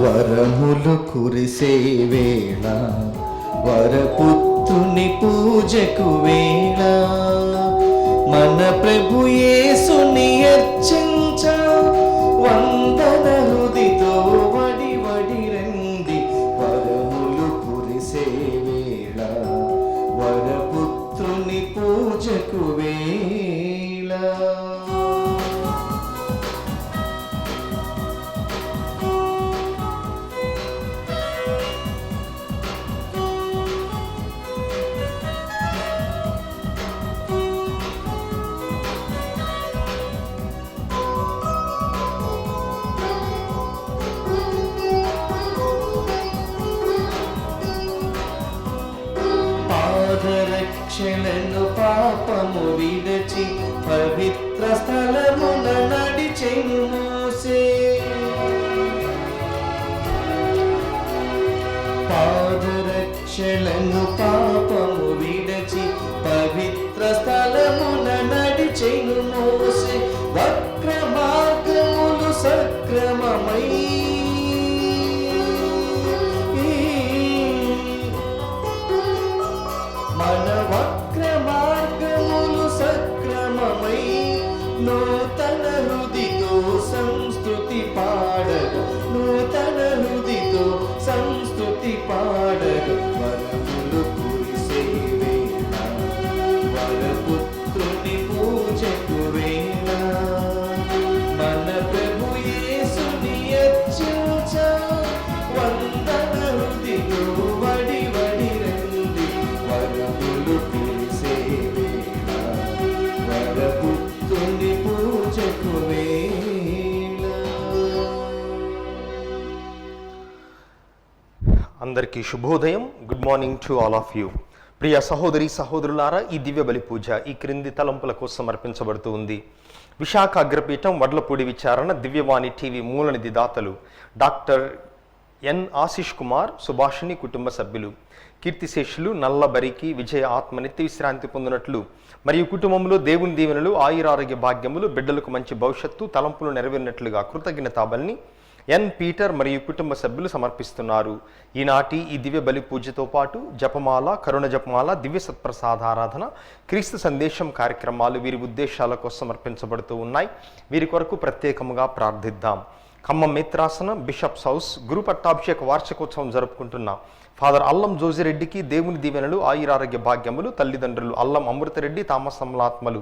వరములు కురిసే వేళ వరపుత్రుని పూజకు వేళ మన ప్రభు యేసుని అర్చించ వందన హృదితో వడి వడి రండి. వరములు కురిసే వేళ వరపుత్రుని పూజకు వేళ. పాదరక్షలను పాపము విడచి పవిత్ర స్థలమున నడిచెను మోసే. పాదరక్షలను పాపము విడచి పవిత్ర స్థలమున నడిచెను మోసే. వక్ర మార్గములు సక్రమమై మన వక్ర మార్గములు సక్రమమై నూతన హృదితో సంస్తుతి పాడగ. నూతన హృదితో సంస్తుతి పాడగ. వరములు కురిసే వేళ వరపుత్రుని పూజకు వేళ మన ప్రభు యేసుని అర్చించ వందన హృదితో వడి వడి రండి. వరములు కురిసే వేళ వరపుత్రుని పూజకు వేళ. అందరికీ శుభోదయం. Good morning to all of you. ప్రియ సహోదరి సహోదరులారా, ఈ దివ్య బలి పూజ ఈ క్రింది తలంపుల కోసం అర్పించబడుతూ ఉంది. విశాఖ అగ్రపీఠం వడ్లపూడి విచారణ దివ్యవాణి టీవీ మూలనిధి దాతలు డాక్టర్ ఎన్ ఆశీష్ కుమార్, సుభాషిణి కుటుంబ సభ్యులు, కీర్తిశేషులు నల్లబరికి విజయ ఆత్మ నిత్య విశ్రాంతి పొందినట్లు మరియు కుటుంబంలో దేవుని దీవెనలు ఆయురారోగ్య భాగ్యములు బిడ్డలకు మంచి భవిష్యత్తు తలంపులు నెరవేరినట్లుగా కృతజ్ఞతాబలిని ఎన్ పీటర్ మరియు కుటుంబ సభ్యులు సమర్పిస్తున్నారు. ఈనాటి ఈ దివ్య బలి పూజతో పాటు జపమాల, కరుణ జపమాల, దివ్య సత్ప్రసాదారాధన, క్రీస్తు సందేశం కార్యక్రమాలు వీరి ఉద్దేశాల కోసం సమర్పించబడుతూ ఉన్నాయి. వీరి కొరకు ప్రత్యేకముగా ప్రార్థిద్దాం. ఖమ్మం మిత్రాసనం బిషప్స్ హౌస్ గురు పట్టాభిషేక వార్షికోత్సవం జరుపుకుంటున్న ఫాదర్ అల్లం జోజిరెడ్డికి దేవుని దీవెనలు ఆయురారోగ్య భాగ్యములు, తల్లిదండ్రులు అల్లం అమృతరెడ్డి తామసములాత్మలు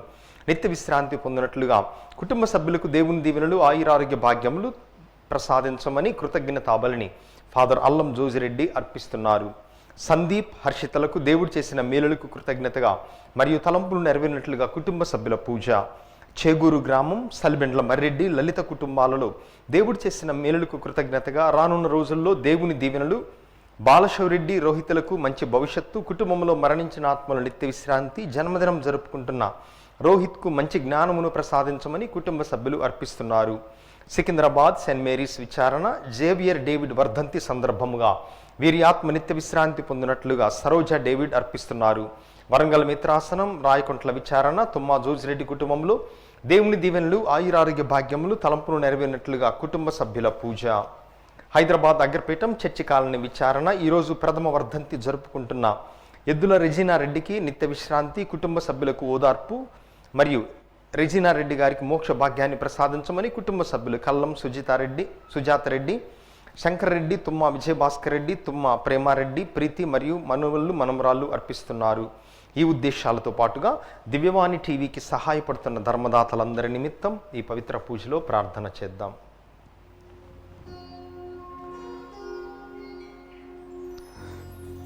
నిత్య విశ్రాంతి పొందినట్లుగా కుటుంబ సభ్యులకు దేవుని దీవెనలు ఆయురారోగ్య భాగ్యములు ప్రసాదించమని కృతజ్ఞతాబలిని ఫాదర్ అల్లం జోజిరెడ్డి అర్పిస్తున్నారు. సందీప్ హర్షితలకు దేవుడు చేసిన మేలులకు కృతజ్ఞతగా మరియు తలంపులు నెరవేరినట్లుగా కుటుంబ సభ్యుల పూజ. చేగూరు గ్రామం సలిబెండ్ల మర్రెడ్డి లలిత కుటుంబాలలో దేవుడు చేసిన మేలులకు కృతజ్ఞతగా రానున్న రోజుల్లో దేవుని దీవెనలు బాలశౌరెడ్డి రోహితులకు మంచి భవిష్యత్తు, కుటుంబంలో మరణించిన ఆత్మల నిత్య విశ్రాంతి, జన్మదినం జరుపుకుంటున్న రోహిత్కు మంచి జ్ఞానమును ప్రసాదించమని కుటుంబ సభ్యులు అర్పిస్తున్నారు. సికింద్రాబాద్ సెయింట్ మేరీస్ విచారణ జేవియర్ డేవిడ్ వర్ధంతి సందర్భముగా వీరి ఆత్మ నిత్య విశ్రాంతి పొందినట్లుగా సరోజ డేవిడ్ అర్పిస్తున్నారు. వరంగల్ మిత్రాసనం రాయకొంట్ల విచారణ తుమ్మా జోజిరెడ్డి కుటుంబంలో దేవుని దీవెనలు ఆయురారోగ్య భాగ్యములు తలంపులు నెరవేరినట్లుగా కుటుంబ సభ్యుల పూజ. హైదరాబాద్ అగ్రపీఠం చర్చి కాలనీ విచారణ ఈరోజు ప్రథమ వర్ధంతి జరుపుకుంటున్న ఎద్దుల రెజీనా రెడ్డికి నిత్య విశ్రాంతి, కుటుంబ సభ్యులకు ఓదార్పు మరియు రెజీనా రెడ్డి గారికి మోక్ష భాగ్యాన్ని ప్రసాదించమని కుటుంబ సభ్యులు కల్లం సుజాతారెడ్డి, శంకర్రెడ్డి, తుమ్మా విజయభాస్కర్ రెడ్డి, తుమ్మా ప్రేమారెడ్డి, ప్రీతి మరియు మనవళ్ళు మనమరాళ్ళు అర్పిస్తున్నారు. ఈ ఉద్దేశాలతో పాటుగా దివ్యవాణి టీవీకి సహాయపడుతున్న ధర్మదాతలందరి నిమిత్తం ఈ పవిత్ర పూజలో ప్రార్థన చేద్దాం.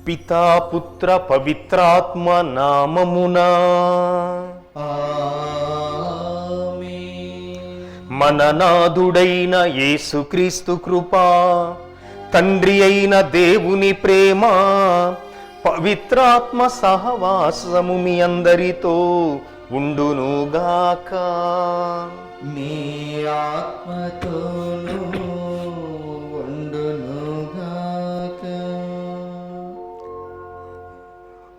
పితా పుత్ర పవిత్రాత్మ నామమునా మన నాథుడైన యేసుక్రీస్తు కృపా, తండ్రి అయిన దేవుని ప్రేమ, పవిత్రాత్మ సహవాసము మీ అందరితో ఉండునుగాక. మీ ఆత్మతోనూ ఉండునుగాక.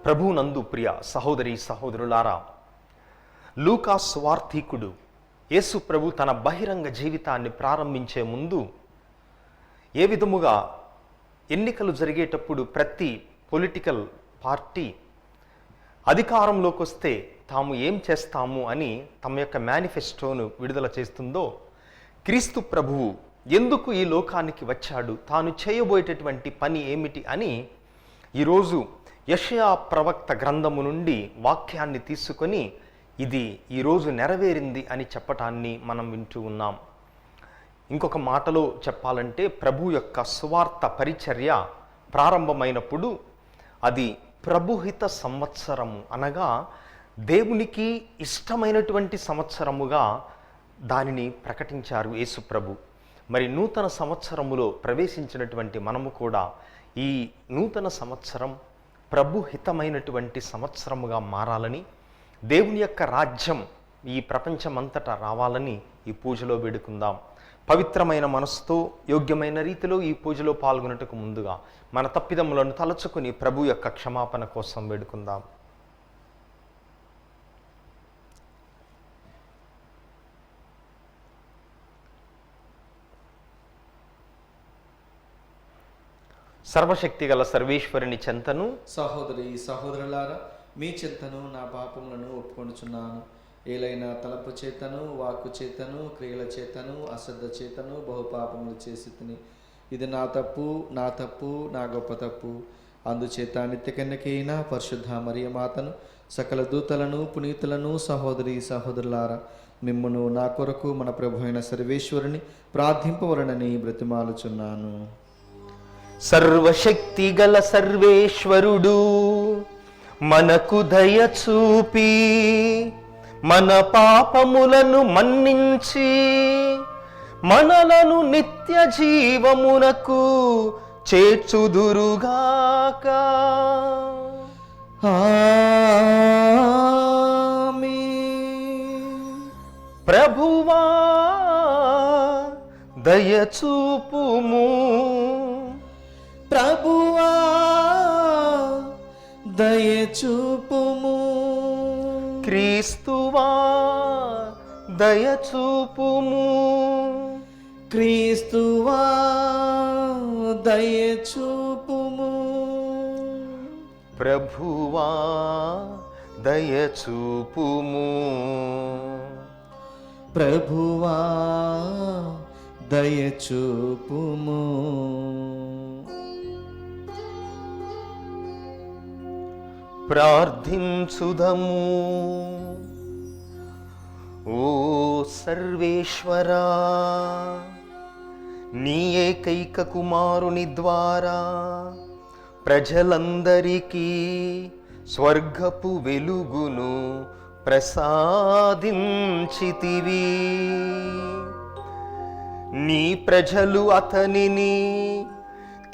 ప్రభునందు ప్రియ సహోదరి సహోదరులారా, లూకా స్వార్థికుడు యేసు ప్రభు తన బహిరంగ జీవితాన్ని ప్రారంభించే ముందు ఏ విధముగా ఎన్నికలు జరిగేటప్పుడు ప్రతి పొలిటికల్ పార్టీ అధికారంలోకి వస్తే తాము ఏం చేస్తాము అని తమ యొక్క మేనిఫెస్టోను విడుదల చేస్తుందో, క్రీస్తు ప్రభువు ఎందుకు ఈ లోకానికి వచ్చాడు, తాను చేయబోయేటటువంటి పని ఏమిటి అని ఈరోజు యెషయా ప్రవక్త గ్రంథము నుండి వాక్యాన్ని తీసుకొని ఇది ఈరోజు నెరవేరింది అని చెప్పటాన్ని మనం వింటూ ఉన్నాం. ఇంకొక మాటలో చెప్పాలంటే ప్రభు యొక్క సువార్త పరిచర్య ప్రారంభమైనప్పుడు అది ప్రభుహిత సంవత్సరము, అనగా దేవునికి ఇష్టమైనటువంటి సంవత్సరముగా దానిని ప్రకటించారు యేసు ప్రభు. మరి నూతన సంవత్సరములో ప్రవేశించినటువంటి మనము కూడా ఈ నూతన సంవత్సరం ప్రభుహితమైనటువంటి సంవత్సరముగా మారాలని, దేవుని యొక్క రాజ్యం ఈ ప్రపంచమంతటా రావాలని ఈ పూజలో వేడుకుందాం. పవిత్రమైన మనసుతో యోగ్యమైన రీతిలో ఈ పూజలో పాల్గొనటకు ముందుగా మన తప్పిదములను తలచుకుని ప్రభు యొక్క క్షమాపణ కోసం వేడుకుందాం. సర్వశక్తి గల సర్వేశ్వరుని చెంతను సహోదరి సహోదరులారా, మీ చింతను నా పాపములను ఒప్పుకొనుచున్నాను. ఏలైనా తలపు చేతను, వాక్కు చేతను, క్రియల చేతను, అశ్రద్ధ చేతను బహుపాపములు చేసి తిని. ఇది నా తప్పు, నా గొప్ప తప్పు. అందుచేత నిత్యకన్యకైన పరిశుద్ధ మరియ మాతను, సకల దూతలను, పునీతులను, సహోదరి సహోదరులారా, మిమ్మును నా కొరకు మన ప్రభు అయిన సర్వేశ్వరుని ప్రార్థింపవలనని బ్రతిమాలుచున్నాను. సర్వశక్తి గల సర్వేశ్వరుడు మనకు దయ చూపి మన పాపములను మన్నించి మనలను నిత్య జీవమునకు చేర్చుదురుగాక. ఆమేన్. ప్రభువా దయ చూపుము. ప్రభువా దయచూపుము. క్రీస్తువా దయచూపుము. క్రీస్తువా దయచూపుము. ప్రభువా దయచూపుము. ప్రభువా దయచూపుము. ప్రార్థించుదము. ఓ సర్వేశ్వరా, నీ ఏకైక కుమారుని ద్వారా ప్రజలందరికీ స్వర్గపు వెలుగును ప్రసాదించితివి. నీ ప్రజలు అతనిని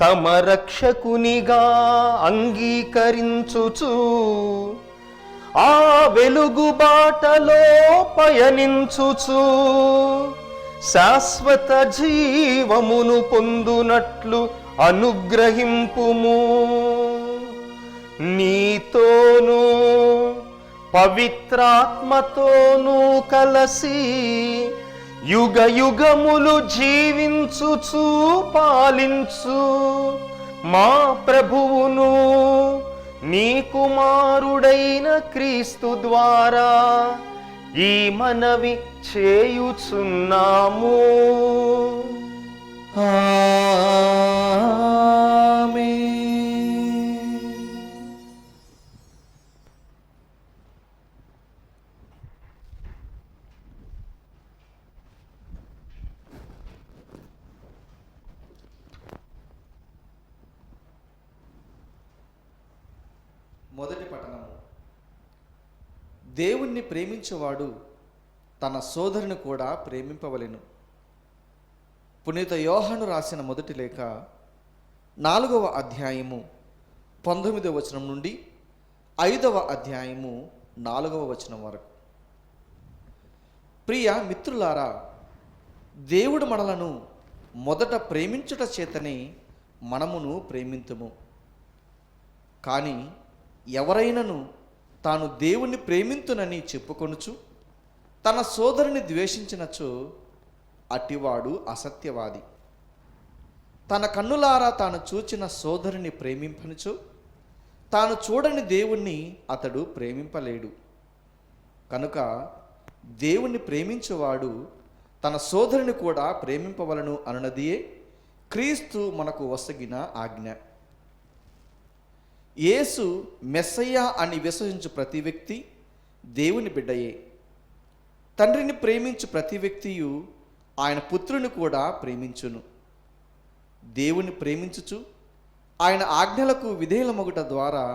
తమ రక్షకునిగా అంగీకరించుచు ఆ వెలుగు బాటలో పయనించుచు శాశ్వత జీవమును పొందునట్లు అనుగ్రహింపుము. నీతోనూ పవిత్రాత్మతోనూ కలసి యుగ యుగములు జీవించుచు పాలించు మా ప్రభువును నీ కుమారుడైన క్రీస్తు ద్వారా ఈ మనవి చేయుచున్నాము. ఆమేన్. మొదటి పఠనము. దేవుణ్ణి ప్రేమించేవాడు తన సోదరుని కూడా ప్రేమింపవలెను. పునీత యోహాను రాసిన మొదటి లేఖ 4వ అధ్యాయము 19వ వచనం నుండి 5వ అధ్యాయము 4వ వచనం వరకు. ప్రియ మిత్రులారా, దేవుడు మనలను మొదట ప్రేమించుట చేతనే మనమును ప్రేమింతుము. కానీ ఎవరైనను తాను దేవుణ్ణి ప్రేమింతునని చెప్పుకొనుచు తన సోదరుని ద్వేషించినచో అట్టివాడు అసత్యవాది. తన కన్నులారా తాను చూచిన సోదరుని ప్రేమింపనుచు తాను చూడని దేవుణ్ణి అతడు ప్రేమింపలేడు. కనుక దేవుణ్ణి ప్రేమించువాడు తన సోదరుని కూడా ప్రేమింపవలను అనునదియే క్రీస్తు మనకు వసగిన ఆజ్ఞ. యేసు మెస్సయ్య అని విశ్వసించు ప్రతి వ్యక్తి దేవుని బిడ్డయే. తండ్రిని ప్రేమించు ప్రతి వ్యక్తియు ఆయన పుత్రుని కూడా ప్రేమించును. దేవుని ప్రేమించుచు ఆయన ఆజ్ఞలకు విధేయులమగుట ద్వారా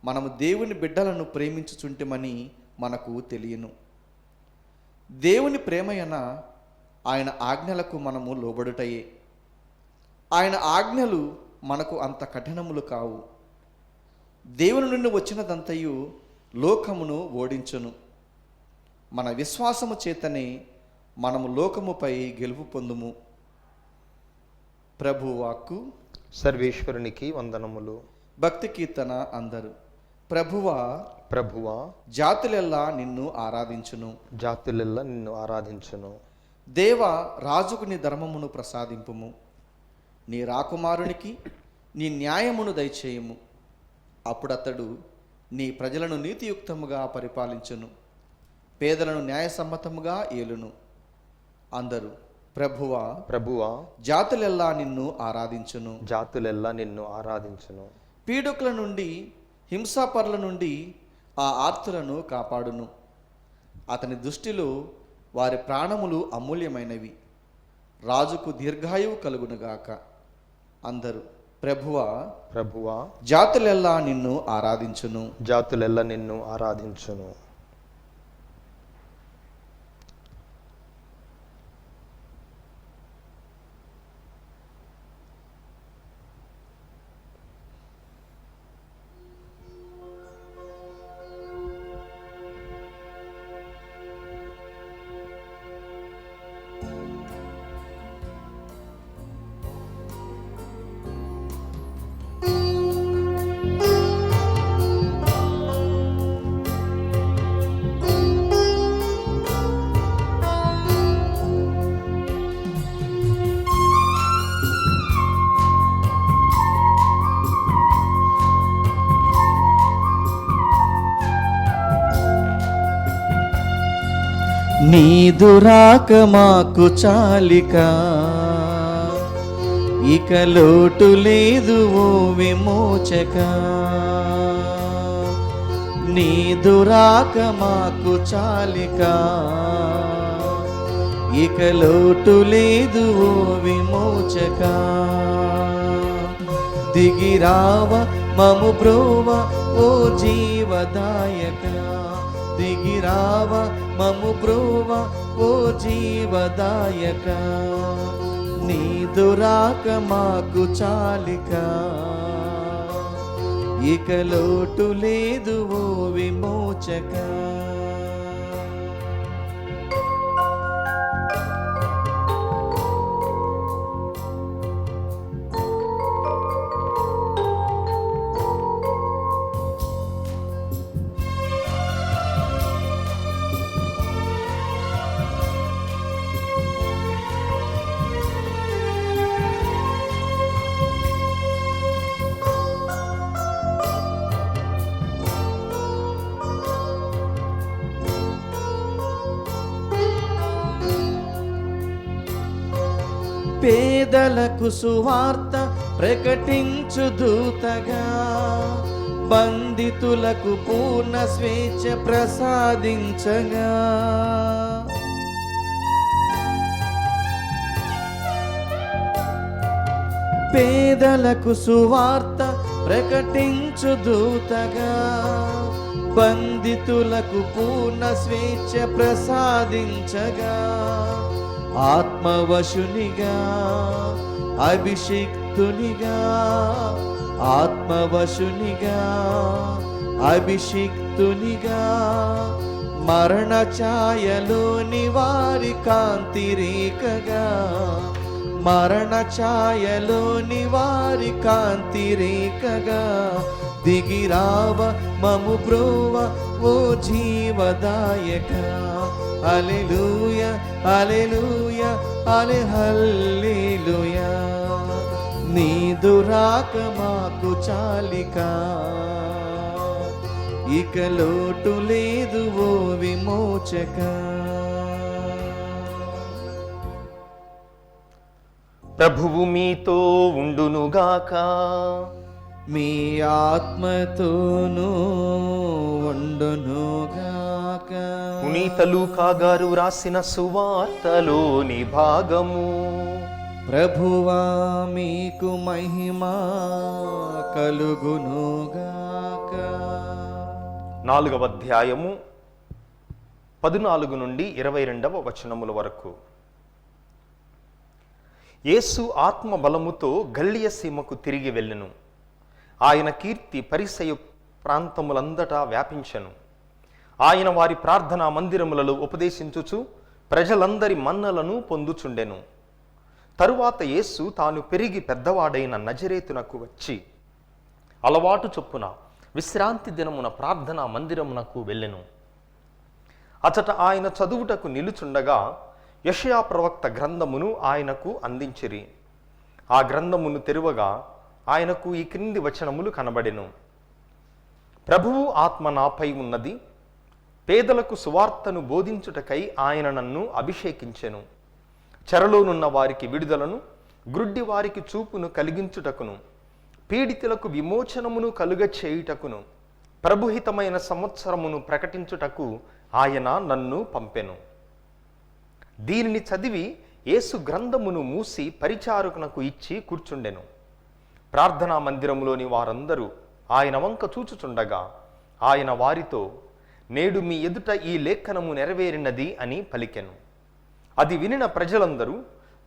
మనము దేవుని బిడ్డలను ప్రేమించుచుంటిమని మనకు తెలియను. దేవుని ప్రేమయన ఆయన ఆజ్ఞలకు మనము లోబడుటయే. ఆయన ఆజ్ఞలు మనకు అంత కఠినములు కావు. దేవుని నుండి వచ్చినదంతయు లోకమును ఓడించును. మన విశ్వాసము చేతనే మనము లోకముపై గెలుపు పొందుము. ప్రభువాక్కు. సర్వేశ్వరునికి వందనములు. భక్తి కీర్తన అందరు. ప్రభువా ప్రభువా జాతులెల్లా నిన్ను ఆరాధించును. జాతులెల్లా నిన్ను ఆరాధించును. దేవ రాజుకు నీ ధర్మమును ప్రసాదింపుము. నీ రాకుమారునికి నీ న్యాయమును దయచేయము. అప్పుడతడు నీ ప్రజలను నీతియుక్తముగా పరిపాలించును, పేదలను న్యాయసమ్మతముగా ఏలును. అందరూ ప్రభువా ప్రభువా జాతులెల్లా నిన్ను ఆరాధించును. జాతులెల్లా నిన్ను ఆరాధించును. పీడుకుల నుండి హింసాపరుల నుండి ఆ ఆర్తులను కాపాడును. అతని దృష్టిలో వారి ప్రాణములు అమూల్యమైనవి. రాజుకు దీర్ఘాయువు కలుగునుగాక. అందరూ ప్రభువా ప్రభువా జాతులెల్లా నిన్ను ఆరాధించును. జాతులెల్లా నిన్ను ఆరాధించును. నీదు రాక మాకు చాలిక, ఇక లోటు లేదు ఓ విమోచక. నీదు రాక మాకు చాలిక, ఇక లోటు లేదు ఓ విమోచక. దిగిరావ మము బ్రోవ ఓ జీవదాయక. దిగిరావ మము బ్రోవ ఓ జీవదాయక. నీదు రాక మాకు చాలిక, ఇక లోటు లేదు ఓ విమోచక. పేదలకు సువార్త ప్రకటించు దూతగా, బంధితులకు పూర్ణ స్వేచ్ఛ ప్రసాదించగా. పేదలకు సువార్త ప్రకటించు దూతగా, బంధితులకు పూర్ణ స్వేచ్ఛ ప్రసాదించగా. ఆత్మవశునిగా అభిషిక్తునిగా, ఆత్మవశునిగా అభిషిక్తునిగా. మరణ ఛాయలోని వారి కాంతి రేఖగా, మరణ ఛాయలోని వారి కాంతి రేఖగా. దిగిరావ మము బ్రోవ ఓ జీవదాయక. హల్లెలూయా హల్లెలూయా హల్లెలూయా. నీదు రాక మాకు చాలిక, ఇక లోటు లేదు ఓ విమోచక. ప్రభువు మీతో ఉండునుగాక. మీ ఆత్మతోనూ ఉండునుగాక. పునీత లూకా గారు రాసిన సువార్తలోని భాగము. ప్రభువా మీకు మహిమ కలుగునుగాక. 4వ అధ్యాయము 14 నుండి 22వ వచనముల వరకు. యేసు ఆత్మ బలముతో గల్లియ సీమకు తిరిగి వెళ్ళెను. ఆయన కీర్తి పరిసయ ప్రాంతములందటా వ్యాపించెను. ఆయన వారి ప్రార్థనా మందిరములలో ఉపదేశించుచు ప్రజలందరి మన్నలను పొందుచుండెను. తరువాత యేసు తాను పెరిగి పెద్దవాడైన నజరేతునకు వచ్చి అలవాటు చొప్పున విశ్రాంతి దినమున ప్రార్థనా మందిరమునకు వెళ్ళెను. అచట ఆయన చదువుటకు నిలుచుండగా యెషయా ప్రవక్త గ్రంథమును ఆయనకు అందించిరి. ఆ గ్రంథమును తెరువగా ఆయనకు ఈ క్రింది వచనములు కనబడెను. ప్రభువు ఆత్మ నాపై ఉన్నది, పేదలకు సువార్తను బోధించుటకై ఆయన నన్ను అభిషేకించెను. చెరలోనున్న వారికి విడుదలను, గ్రుడ్డి వారికి చూపును కలిగించుటకును, పీడితులకు విమోచనమును కలుగ చేయుటకును, ప్రభుహితమైన సంవత్సరమును ప్రకటించుటకు ఆయన నన్ను పంపెను. దీనిని చదివి యేసు గ్రంథమును మూసి పరిచారకునకు ఇచ్చి కూర్చుండెను. ప్రార్థనా మందిరములోని వారందరూ ఆయన వంక చూచుచుండగా ఆయన వారితో, నేడు మీ ఎదుట ఈ లేఖనము నెరవేరినది అని పలికెను. అది వినిన ప్రజలందరూ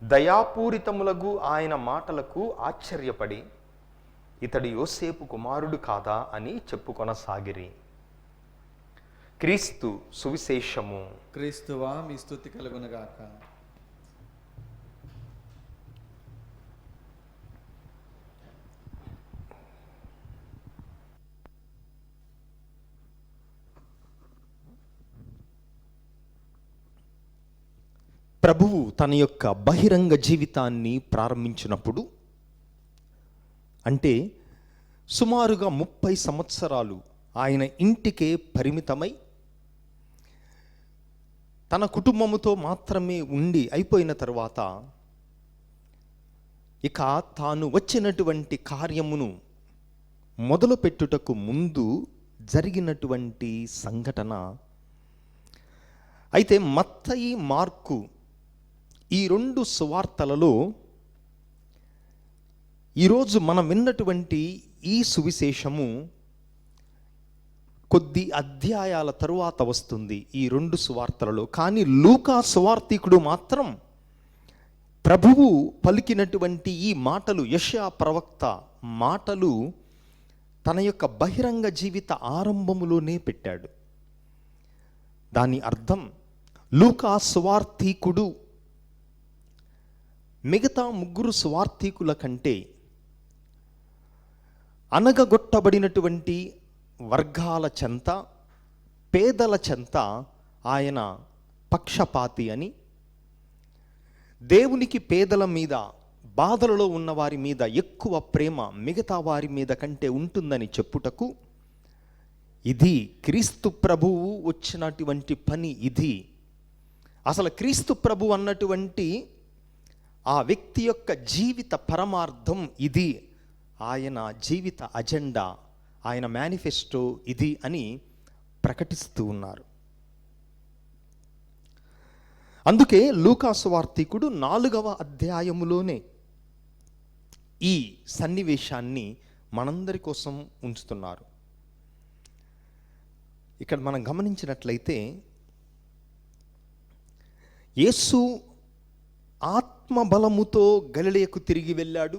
దయాపూరితములగు ఆయన మాటలకు ఆశ్చర్యపడి, ఇతడు యోసేపు కుమారుడు కాదా అని చెప్పుకొనసాగిరి. క్రీస్తు సువిశేషము. క్రీస్తువా మీ స్తుతి కలుగునుగాక. ప్రభువు తన యొక్క బహిరంగ జీవితాన్ని ప్రారంభించినప్పుడు, అంటే సుమారుగా 30 సంవత్సరాలు ఆయన ఇంటికే పరిమితమై తన కుటుంబముతో మాత్రమే ఉండి అయిపోయిన తరువాత ఇక తాను వచ్చినటువంటి కార్యమును మొదలుపెట్టుటకు ముందు జరిగినటువంటి సంఘటన. అయితే మత్తయి, మార్కు ఈ 2 సువార్తలలో ఈరోజు మనం విన్నటువంటి ఈ సువిశేషము కొద్ది అధ్యాయాల తరువాత వస్తుంది ఈ 2 సువార్తలలో. కానీ లూకా సువార్తికుడు మాత్రం ప్రభువు పలికినటువంటి ఈ మాటలు, యెషయా ప్రవక్త మాటలు తన యొక్క బహిరంగ జీవిత ఆరంభములోనే పెట్టాడు. దాని అర్థం, లూకా సువార్తికుడు మిగతా 3 సువార్తికుల కంటే అనగగొట్టబడినటువంటి వర్గాల చెంత, పేదల చెంత ఆయన పక్షపాతి అని, దేవునికి పేదల మీద, బాధలలో ఉన్న వారి మీద ఎక్కువ ప్రేమ మిగతా వారి మీద కంటే ఉంటుందని చెప్పుటకు, ఇది క్రీస్తు ప్రభువు వచ్చినటువంటి పని. ఇది అసలు క్రీస్తు ప్రభు అన్నటువంటి ఆ వ్యక్తి యొక్క జీవిత పరమార్థం ఇది, ఆయన జీవిత అజెండా, ఆయన మేనిఫెస్టో ఇది అని ప్రకటిస్తూ ఉన్నారు. అందుకే లూకా సువార్తికుడు 4వ అధ్యాయములోనే ఈ సన్నివేశాన్ని మనందరి కోసం ఉంచుతున్నారు. ఇక్కడ మనం గమనించినట్లయితే యేసు ఆత్మబలముతో గలిలయకు తిరిగి వెళ్ళాడు.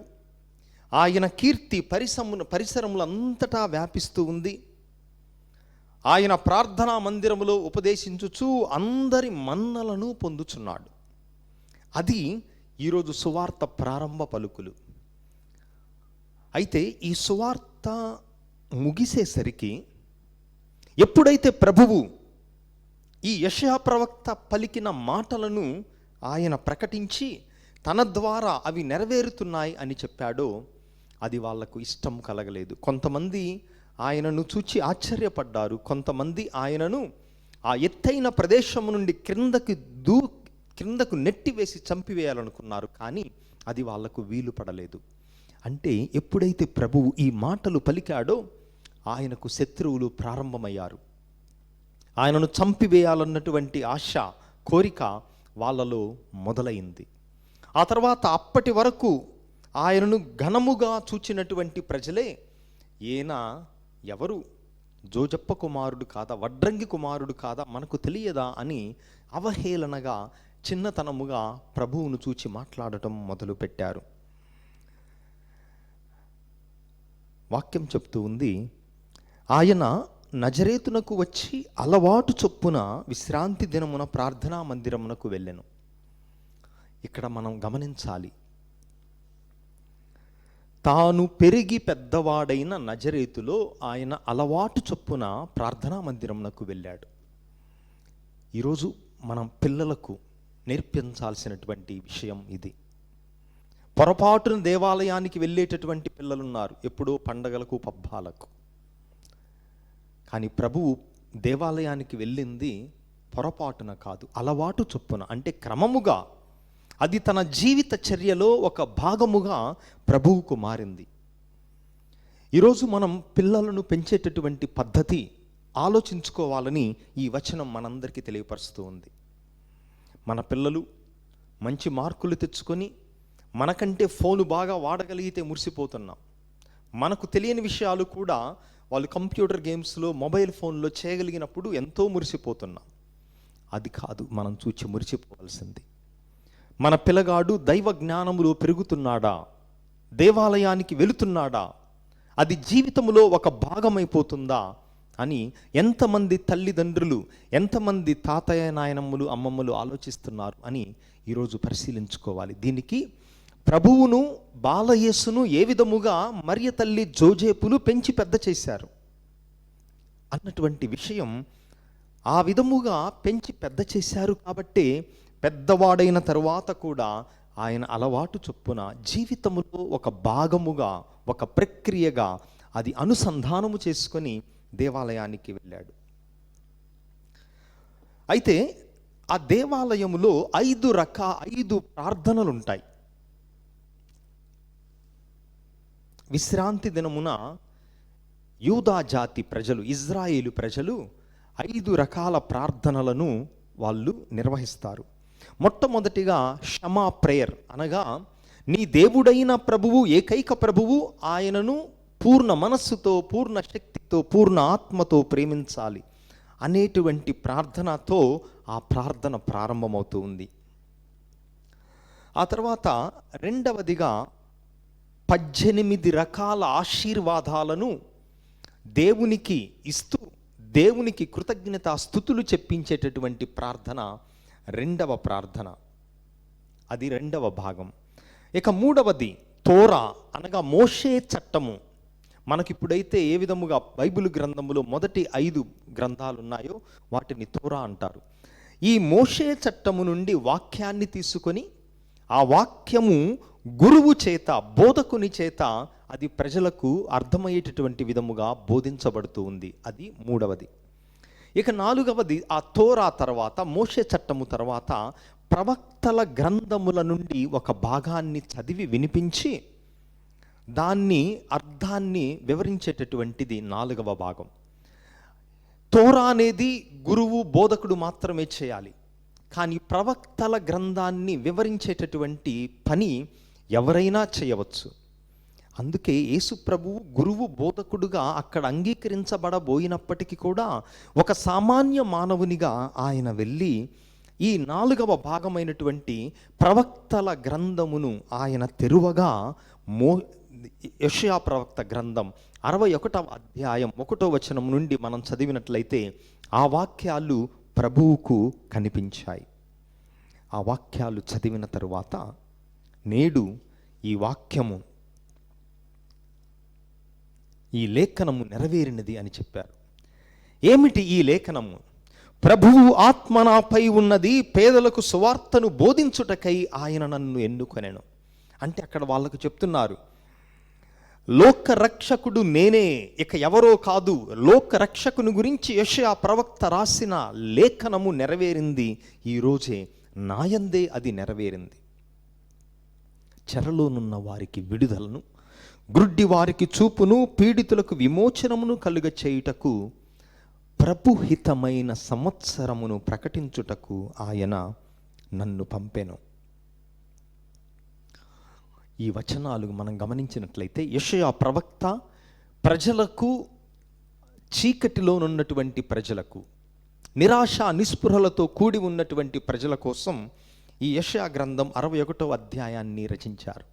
ఆయన కీర్తి పరిసరములంతటా వ్యాపిస్తూ ఉంది. ఆయన ప్రార్థనా మందిరములో ఉపదేశించుచు అందరి మన్నలను పొందుచున్నాడు. అది ఈరోజు సువార్త ప్రారంభ పలుకులు. అయితే ఈ సువార్త ముగిసేసరికి, ఎప్పుడైతే ప్రభువు ఈ యెషయా ప్రవక్త పలికిన మాటలను ఆయన ప్రకటించి తన ద్వారా అవి నెరవేరుతున్నాయి అని చెప్పాడో అది వాళ్లకు ఇష్టం కలగలేదు. కొంతమంది ఆయనను చూచి ఆశ్చర్యపడ్డారు, కొంతమంది ఆయనను ఆ ఎత్తైన ప్రదేశం నుండి క్రిందకు నెట్టివేసి చంపివేయాలనుకున్నారు. కానీ అది వాళ్లకు వీలు పడలేదు. అంటే ఎప్పుడైతే ప్రభువు ఈ మాటలు పలికాడో ఆయనకు శత్రువులు ప్రారంభమయ్యారు. ఆయనను చంపివేయాలన్నటువంటి ఆశ, కోరిక వాళ్ళలో మొదలైంది. ఆ తర్వాత అప్పటి వరకు ఆయనను ఘనముగా చూచినటువంటి ప్రజలే, ఈయన ఎవరు, జోజప్ప కుమారుడు కాదా, వడ్రంగి కుమారుడు కాదా, మనకు తెలియదా అని అవహేళనగా, చిన్నతనముగా ప్రభువును చూచి మాట్లాడటం మొదలుపెట్టారు. వాక్యం చెప్తూ ఉంది, ఆయన నజరేతునకు వచ్చి అలవాటు చొప్పున విశ్రాంతి దినమున ప్రార్థనా మందిరమునకు వెళ్ళెను. ఇక్కడ మనం గమనించాలి, తాను పెరిగి పెద్దవాడైన నజరేతులో ఆయన అలవాటు చొప్పున ప్రార్థనా మందిరమునకు వెళ్ళాడు. ఈరోజు మనం పిల్లలకు నేర్పించాల్సినటువంటి విషయం ఇది. పొరపాటున దేవాలయానికి వెళ్ళేటటువంటి పిల్లలున్నారు, ఎప్పుడో పండగలకు పబ్బాలకు. కానీ ప్రభువు దేవాలయానికి వెళ్ళింది పొరపాటున కాదు, అలవాటు చొప్పున, అంటే క్రమముగా. అది తన జీవిత చర్యలో ఒక భాగముగా ప్రభువుకు మారింది. ఈరోజు మనం పిల్లలను పెంచేటటువంటి పద్ధతి ఆలోచించుకోవాలని ఈ వచనం మనందరికీ తెలియపరుస్తూ ఉంది. మన పిల్లలు మంచి మార్కులు తెచ్చుకొని మనకంటే ఫోను బాగా వాడగలిగితే మురిసిపోతున్నాం. మనకు తెలియని విషయాలు కూడా వాళ్ళు కంప్యూటర్ గేమ్స్లో, మొబైల్ ఫోన్లో చేయగలిగినప్పుడు ఎంతో మురిసిపోతున్నాం. అది కాదు మనం చూచి మురిసిపోవాల్సింది. మన పిల్లగాడు దైవ జ్ఞానములో పెరుగుతున్నాడా, దేవాలయానికి వెళుతున్నాడా, అది జీవితంలో ఒక భాగమైపోతుందా అని ఎంతమంది తల్లిదండ్రులు, ఎంతమంది తాతయ్య నాయనమ్మలు, అమ్మమ్మలు ఆలోచిస్తున్నారు అని ఈరోజు పరిశీలించుకోవాలి. దీనికి ప్రభువును, బాలయేసును ఏ విధముగా మరియ తల్లి జోజేపులు పెంచి పెద్ద చేశారు అన్నటువంటి విషయం, ఆ విధముగా పెంచి పెద్ద చేశారు కాబట్టి పెద్దవాడైన తరువాత కూడా ఆయన అలవాటు చొప్పున జీవితములో ఒక భాగముగా, ఒక ప్రక్రియగా అది అనుసంధానము చేసుకొని దేవాలయానికి వెళ్ళాడు. అయితే ఆ దేవాలయములో 5 ప్రార్థనలు ఉంటాయి. విశ్రాంతి దినమున యూదా జాతి ప్రజలు, ఇజ్రాయేలు ప్రజలు 5 రకాల ప్రార్థనలను వాళ్ళు నిర్వహిస్తారు. మొట్టమొదటిగా క్షమా ప్రేయర్, అనగా నీ దేవుడైన ప్రభువు, ఏకైక ప్రభువు, ఆయనను పూర్ణ మనస్సుతో, పూర్ణ శక్తితో, పూర్ణ ఆత్మతో ప్రేమించాలి అనేటువంటి ప్రార్థనతో ఆ ప్రార్థన ప్రారంభమవుతూ ఉంది. ఆ తర్వాత రెండవదిగా 18 రకాల ఆశీర్వాదాలను దేవునికి ఇస్తూ, దేవునికి కృతజ్ఞతా స్తుతులు చెప్పించేటటువంటి ప్రార్థన రెండవ ప్రార్థన, అది రెండవ భాగం. ఇక మూడవది తోరా, అనగా మోషే చట్టము. మనకిప్పుడైతే ఏ విధముగా బైబిల్ గ్రంథములో మొదటి 5 గ్రంథాలు ఉన్నాయో వాటిని తోరా అంటారు. ఈ మోషే చట్టము నుండి వాక్యాన్ని తీసుకొని ఆ వాక్యము గురువు చేత, బోధకుని చేత అది ప్రజలకు అర్థమయ్యేటటువంటి విధముగా బోధించబడుతూ ఉంది. అది మూడవది. ఇక నాలుగవది ఆ తోరా తర్వాత, మోషే చట్టము తర్వాత ప్రవక్తల గ్రంథముల నుండి ఒక భాగాన్ని చదివి వినిపించి దాన్ని అర్థాన్ని వివరించేటటువంటిది 4వ భాగం. తోరా అనేది గురువు, బోధకుడు మాత్రమే చేయాలి. కానీ ప్రవక్తల గ్రంథాన్ని వివరించేటటువంటి పని ఎవరైనా చేయవచ్చు. అందుకే యేసు ప్రభువు గురువు, బోధకుడుగా అక్కడ అంగీకరించబడబోయినప్పటికీ కూడా ఒక సామాన్య మానవునిగా ఆయన వెళ్ళి ఈ 4వ భాగమైనటువంటి ప్రవక్తల గ్రంథమును ఆయన తెరువగా, యెషయా ప్రవక్త గ్రంథం 61వ అధ్యాయం 1వ వచనం నుండి మనం చదివినట్లయితే ఆ వాక్యాలు ప్రభువుకు కనిపించాయి. ఆ వాక్యాలు చదివిన తరువాత, నేడు ఈ వాక్యము, ఈ లేఖనము నెరవేరినది అని చెప్పారు. ఏమిటి ఈ లేఖనము? ప్రభువు ఆత్మ నాపై ఉన్నది, పేదలకు సువార్తను బోధించుటకై ఆయన నన్ను ఎన్నుకొనెను. అంటే అక్కడ వాళ్ళకు చెప్తున్నారు, లోక రక్షకుడు నేనే, ఇక ఎవరో కాదు. లోక రక్షకుని గురించి యెషయా ప్రవక్త రాసిన లేఖనము నెరవేరింది. ఈరోజే నాయందే అది నెరవేరింది. చెరలోనున్న వారికి విడుదలను, గ్రుడ్డి వారికి చూపును, పీడితులకు విమోచనమును కలుగ చేయుటకు, ప్రభుహితమైన సంవత్సరమును ప్రకటించుటకు ఆయన నన్ను పంపెను. ఈ వచనాలు మనం గమనించినట్లయితే యెషయా ప్రవక్త ప్రజలకు, చీకటిలోనున్నటువంటి ప్రజలకు, నిరాశ నిస్పృహలతో కూడి ఉన్నటువంటి ప్రజల కోసం ఈ యెషయా గ్రంథం 61వ అధ్యాయాన్ని రచించారు.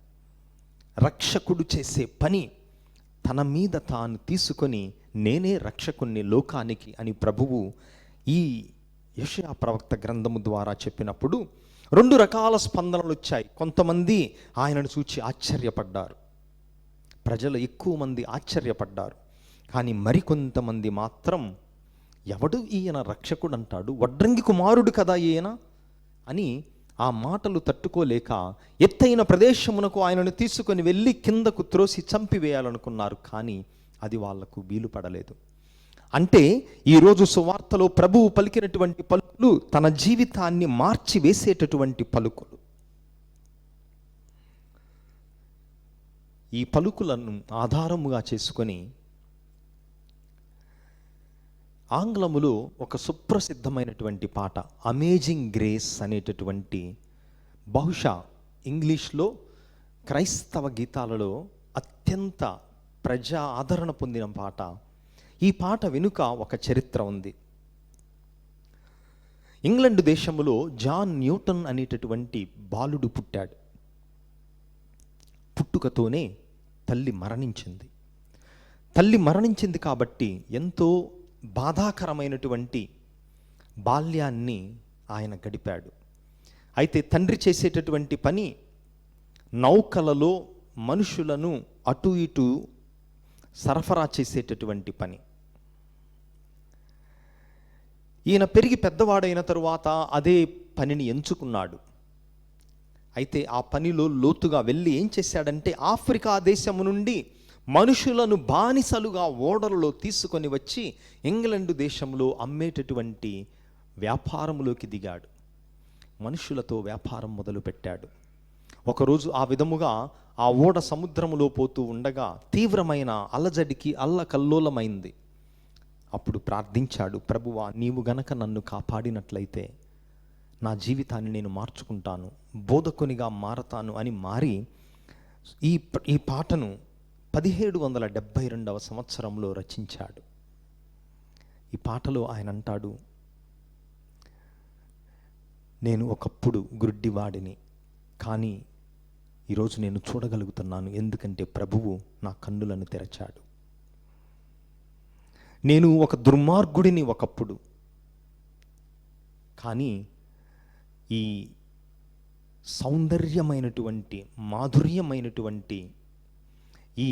రక్షకుడు చేసే పని తన మీద తాను తీసుకొని, నేనే రక్షకుణ్ణి లోకానికి అని ప్రభువు ఈ యెషయా ప్రవక్త గ్రంథము ద్వారా చెప్పినప్పుడు 2 రకాల స్పందనలు వచ్చాయి. కొంతమంది ఆయనను చూచి ఆశ్చర్యపడ్డారు, ప్రజలు ఎక్కువ మంది ఆశ్చర్యపడ్డారు. కానీ మరికొంతమంది మాత్రం, ఎవడు ఈయన రక్షకుడు అంటాడు, వడ్రంగి కుమారుడు కదా ఈయన అని ఆ మాటలు తట్టుకోలేక ఎత్తైన ప్రదేశమునకు ఆయనను తీసుకొని వెళ్ళి కిందకు త్రోసి చంపివేయాలనుకున్నారు. కానీ అది వాళ్లకు వీలు పడలేదు. అంటే ఈరోజు సువార్తలో ప్రభువు పలికినటువంటి పలుకులు తన జీవితాన్ని మార్చి వేసేటటువంటి పలుకులు. ఈ పలుకులను ఆధారముగా చేసుకొని ఆంగ్లములో ఒక సుప్రసిద్ధమైనటువంటి పాట, అమేజింగ్ గ్రేస్ అనేటటువంటి, బహుశా ఇంగ్లీష్లో క్రైస్తవ గీతాలలో అత్యంత ప్రజా ఆదరణ పొందిన పాట. ఈ పాట వెనుక ఒక చరిత్ర ఉంది. ఇంగ్లాండ్ దేశంలో జాన్ న్యూటన్ అనేటటువంటి బాలుడు పుట్టాడు. పుట్టుకతోనే తల్లి మరణించింది. తల్లి మరణించింది కాబట్టి ఎంతో బాధాకరమైనటువంటి బాల్యాన్ని ఆయన గడిపాడు. అయితే తండ్రి చేసేటటువంటి పని నౌకలలో మనుషులను అటు ఇటు సరఫరా చేసేటటువంటి పని. ఈయన పెరిగి పెద్దవాడైన తరువాత అదే పనిని ఎంచుకున్నాడు. అయితే ఆ పనిలో లోతుగా వెళ్ళి ఏం చేశాడంటే, ఆఫ్రికా దేశము నుండి మనుషులను బానిసలుగా ఓడలలో తీసుకొని వచ్చి ఇంగ్లాండ్ దేశంలో అమ్మేటటువంటి వ్యాపారములోకి దిగాడు. మనుషులతో వ్యాపారం మొదలుపెట్టాడు. ఒకరోజు ఆ విధముగా ఆ ఓడ సముద్రములో పోతూ ఉండగా తీవ్రమైన అలజడికి అల్లకల్లోలమైంది. అప్పుడు ప్రార్థించాడు, ప్రభువా, నీవు గనక నన్ను కాపాడినట్లయితే నా జీవితాన్ని నేను మార్చుకుంటాను, బోధకునిగా మారతాను అని మారి ఈ పాటను 1772వ సంవత్సరంలో రచించాడు. ఈ పాటలో ఆయన అంటాడు, నేను ఒకప్పుడు గుడ్డివాడిని, కానీ ఈరోజు నేను చూడగలుగుతున్నాను, ఎందుకంటే ప్రభువు నా కన్నులను తెరచాడు. నేను ఒక దుర్మార్గుడిని ఒకప్పుడు, కానీ ఈ సౌందర్యమైనటువంటి, మాధుర్యమైనటువంటి ఈ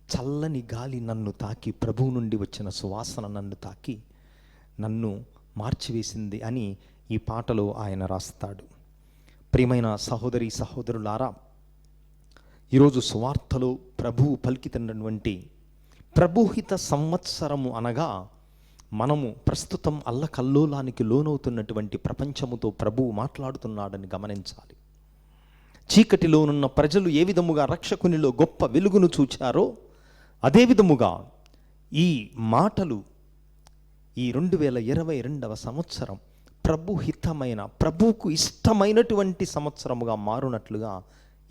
చల్లని గాలి నన్ను తాకి, ప్రభువు నుండి వచ్చిన సువాసన నన్ను తాకి నన్ను మార్చివేసింది అని ఈ పాటలో ఆయన రాస్తాడు. ప్రియమైన సహోదరి సహోదరులారా, ఈరోజు సువార్తలో ప్రభువు పలికితున్నటువంటి ప్రభుహిత సంవత్సరము అనగా మనము ప్రస్తుతం అల్లకల్లోలానికి లోనవుతున్నటువంటి ప్రపంచముతో ప్రభువు మాట్లాడుతున్నాడని గమనించాలి. చీకటిలోనున్న ప్రజలు ఏ విధముగా రక్షకునిలో గొప్ప వెలుగును చూచారో అదే విధముగా ఈ మాటలు ఈ 2022వ సంవత్సరం ప్రభుహితమైన, ప్రభువుకు ఇష్టమైనటువంటి సంవత్సరముగా మారునట్లుగా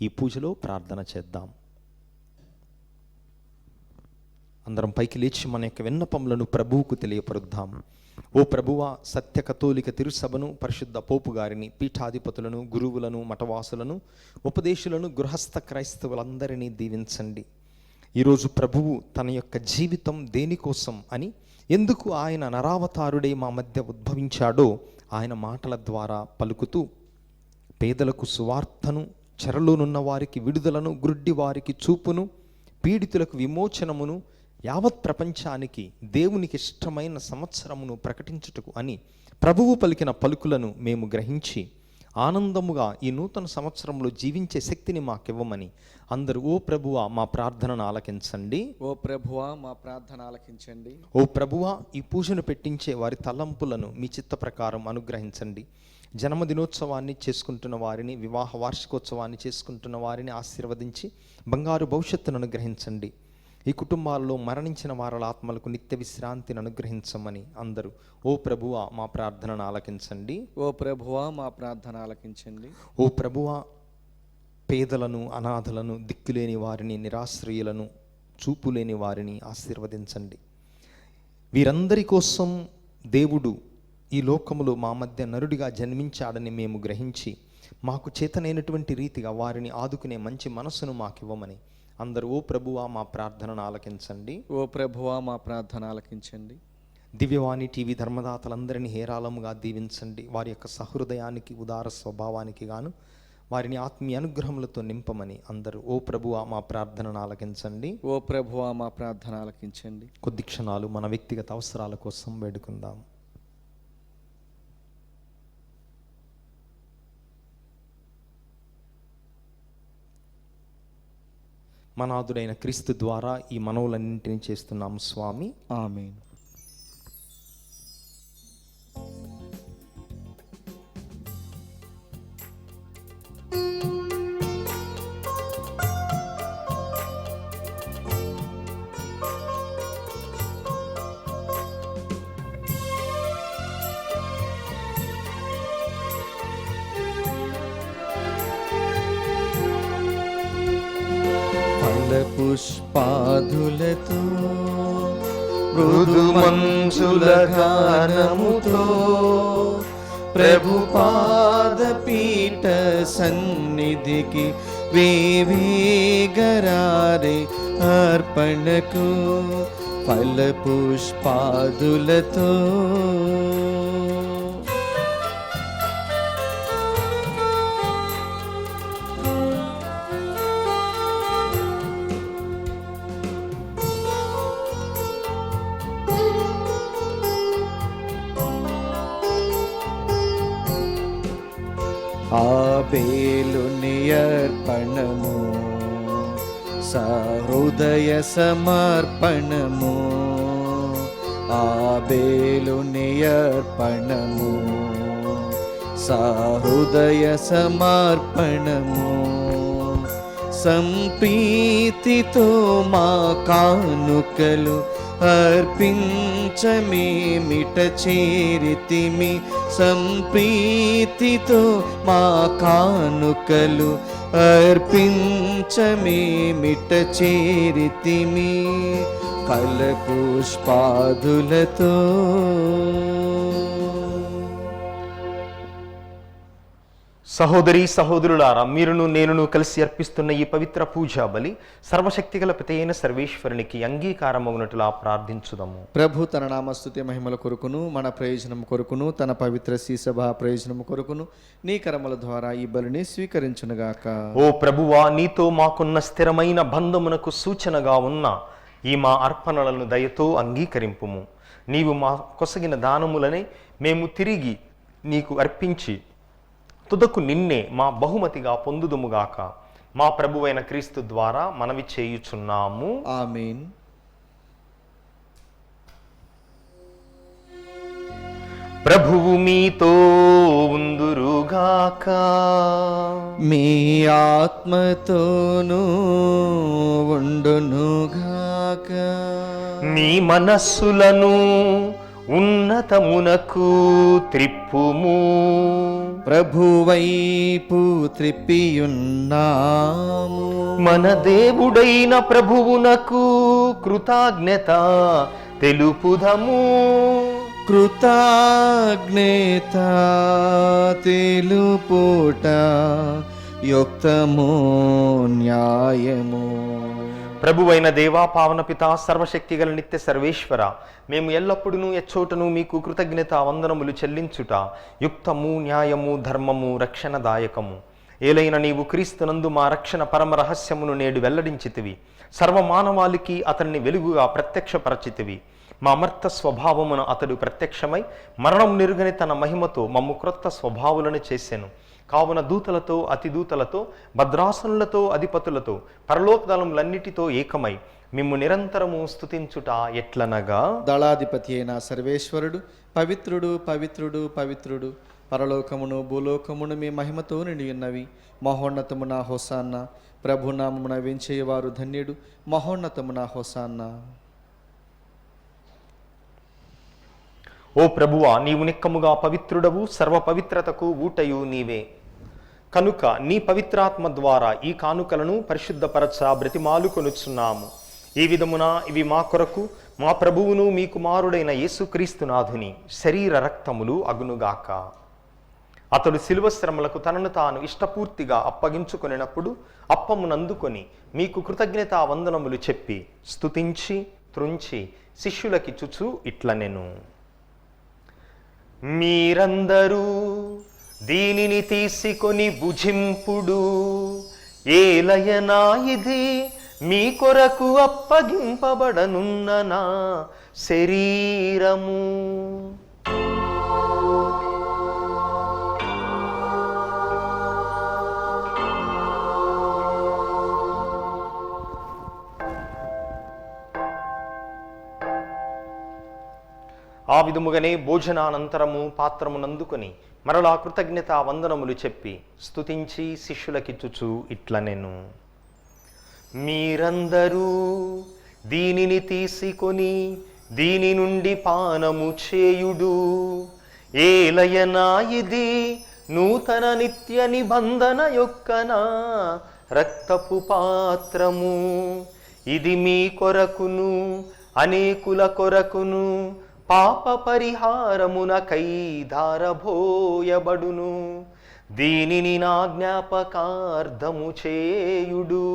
ఈ పూజలో ప్రార్థన చేద్దాం. అందరం పైకి లేచి మన యొక్క విన్నపములను ప్రభువుకు తెలియపరుద్దాం. ఓ ప్రభువా, సత్య కథోలిక తిరుసభను, పరిశుద్ధ పోపు గారిని, పీఠాధిపతులను, గురువులను, మఠవాసులను, ఉపదేశులను, గృహస్థ క్రైస్తవులందరినీ దీవించండి. ఈరోజు ప్రభువు తన యొక్క జీవితం దేనికోసం అని, ఎందుకు ఆయన నరావతారుడై మా మధ్య ఉద్భవించాడో ఆయన మాటల ద్వారా పలుకుతూ పేదలకు సువార్తను, చెరలోనున్న వారికి విడుదలను, గ్రుడ్డి వారికి చూపును, పీడితులకు విమోచనమును, యావత్ ప్రపంచానికి దేవునికి ఇష్టమైన సంవత్సరమును ప్రకటించుటకు అని ప్రభువు పలికిన పలుకులను మేము గ్రహించి ఆనందముగా ఈ నూతన సంవత్సరంలో జీవించే శక్తిని మాకివ్వమని అందరూ ఓ ప్రభువా మా ప్రార్థనను ఆలకించండి. ఓ ప్రభువా మా ప్రార్థన ఆలకించండి. ఓ ప్రభువా ఈ పూజను పెట్టించే వారి తలంపులను మీ చిత్త ప్రకారం అనుగ్రహించండి. జన్మదినోత్సవాన్ని చేసుకుంటున్న వారిని, వివాహ వార్షికోత్సవాన్ని చేసుకుంటున్న వారిని ఆశీర్వదించి బంగారు భవిష్యత్తును అనుగ్రహించండి. ఈ కుటుంబాల్లో మరణించిన వారి ఆత్మలకు నిత్య విశ్రాంతిని అనుగ్రహించమని అందరూ ఓ ప్రభువా మా ప్రార్థనను ఆలకించండి. ఓ ప్రభువా మా ప్రార్థన ఆలకించండి. ఓ ప్రభువా పేదలను, అనాథలను, దిక్కులేని వారిని, నిరాశ్రయులను, చూపులేని వారిని ఆశీర్వదించండి. వీరందరి కోసం దేవుడు ఈ లోకములో మా మధ్య నరుడిగా జన్మించాడని మేము గ్రహించి మాకు చేతనైనటువంటి రీతిగా వారిని ఆదుకునే మంచి మనస్సును మాకివ్వమని అందరూ ఓ ప్రభువా మా ప్రార్థనను ఆలకించండి. ఓ ప్రభువా మా ప్రార్థన ఆలకించండి. దివ్యవాణి టీవీ ధర్మదాతలందరినీ హేరాళముగా దీవించండి. వారి యొక్క సహృదయానికి, ఉదార స్వభావానికి గాను వారిని ఆత్మీయ అనుగ్రహములతో నింపమని అందరూ ఓ ప్రభువా మా ప్రార్థనను ఆలకించండి. ఓ ప్రభువా మా ప్రార్థన ఆలకించండి. కొద్ది క్షణాలు మన వ్యక్తిగత అవసరాల కోసం వేడుకుందాం. మనాదుడైన క్రీస్తు ద్వారా ఈ మనవులన్నింటినీ చేస్తున్నాము స్వామి. ఆమేన్. పుష్పాదులతో మృదు మంజుల గానముతో ప్రభు పాదపీఠ సన్నిధికి వేవేగరారే అర్పణకు ఫల పుష్పాదులతో ఆబేలుని అర్పణము సహృదయ సమర్పణము. ఆబేలుని అర్పణము సహృదయ సమర్పణము. సంప్రీతితో మా కానుకలు అర్పించమేమిట చేరితిమి. సంప్రీతితో మా కానుకలు అర్పించమేమిట చేరితిమి. ఫల పుష్పాదులతో సహోదరి సహోదరులారా, మీరును నేనును కలిసి అర్పిస్తున్న ఈ పవిత్ర పూజా బలి సర్వశక్తిగల పితయైన సర్వేశ్వరునికి అంగీకారమగునట్లా ప్రార్థించుదాము. ప్రభు తన నామస్తుతి మహిమల కొరకును మన ప్రయోజనం కొరకును తన పవిత్ర శ్రీసభ ప్రయోజనం కొరకును నీ కరముల ద్వారా ఈ బలిని స్వీకరించునుగాక. ఓ ప్రభువా, నీతో మాకున్న స్థిరమైన బంధమునకు సూచనగా ఉన్న ఈ మా అర్పణలను దయతో అంగీకరింపుము. నీవు మా కొసగిన దానములనే మేము తిరిగి నీకు అర్పించి తుదకు నిన్నే మా బహుమతిగా పొందుదుముగాక. మా ప్రభువైన క్రీస్తు ద్వారా మనవి చేయుచున్నాము. ఆమేన్. ప్రభువు మీతో ఉందురుగాక. మీ ఆత్మతోనూ ఉండునుగాక. మీ మనస్సులను ఉన్నతమునకు త్రిప్పుము. ప్రభువైపు త్రిప్పియున్నాము. మన దేవుడైన ప్రభువునకు కృతజ్ఞత తెలుపుదము. కృతజ్ఞత తెలుపుట యుక్తము న్యాయము. ప్రభువైన దేవా, పావన పితా, సర్వశక్తిగల నిత్య సర్వేశ్వర, మేము ఎల్లప్పుడూ ఎచ్చోటను మీకు కృతజ్ఞత వందనములు చెల్లించుట యుక్తము, న్యాయము, ధర్మము, రక్షణదాయకము. ఏలైన నీవు క్రీస్తునందు మా రక్షణ పరమ రహస్యమును నేడు వెల్లడించితివి. సర్వమానవాళికి అతన్ని వెలుగుగా ప్రత్యక్షపరచితివి. మా అమర్త స్వభావమున అతడు ప్రత్యక్షమై మరణం నిరుగని తన మహిమతో మమ్ము క్రొత్త స్వభావులను చేసెను. కావున దూతలతో అతిదూతలతో భద్రాసనులతో అధిపతులతో పరలోకదళములన్నిటితో ఏకమై మిమ్ము నిరంతరము స్తుతించుట ఎట్లనగా, దళాధిపతి అయిన సర్వేశ్వరుడు పవిత్రుడు పవిత్రుడు పవిత్రుడు, పరలోకమును భూలోకమును మీ మహిమతో నిండి ఉన్నవి. మహోన్నతమున హోసాన్న, ప్రభునామమున వెంచేయవారు ధన్యుడు. మహోన్నతమున హోసాన్న. ఓ ప్రభువా, నీవు నిక్కముగా పవిత్రుడవు, సర్వ పవిత్రతకు ఊటయు నీవే. కనుక నీ పవిత్రాత్మ ద్వారా ఈ కానుకలను పరిశుద్ధపరచ బ్రతిమాలు కొనుచున్నాము. ఈ విధమున ఇవి మా కొరకు మా ప్రభువును మీ కుమారుడైన యేసుక్రీస్తునాథుని శరీర రక్తములు అగునుగాక. అతడు శిలువ శ్రమలకు తనను తాను ఇష్టపూర్తిగా అప్పగించుకొనినప్పుడు అప్పమునందుకొని మీకు కృతజ్ఞతా వందనములు చెప్పి స్తుతించి త్రుంచి శిష్యులకిచ్చుచు ఇట్లనెను, మీరందరూ దీనిని తీసుకొని భుజింపుడు. ఏలయనా ఇది మీ కొరకు అప్పగింపబడనున్న నా శరీరము. ఆ విధముగానే భోజనానంతరము పాత్రమునందుకొని మరలా కృతజ్ఞతా వందనములు చెప్పి స్తుతించి శిష్యులకిచ్చుచు ఇట్లనెను, మీరందరూ దీనిని తీసుకొని దీని నుండి పానము చేయుడు. ఏలయనా ఇది నూతన నిత్య నిబంధన యొక్క నా రక్తపు పాత్రము. ఇది మీ కొరకును అనేకుల కొరకును పాప పరిహారమునకై ధారబోయబడును. దీనిని నా జ్ఞాపకార్థము చేయుడు.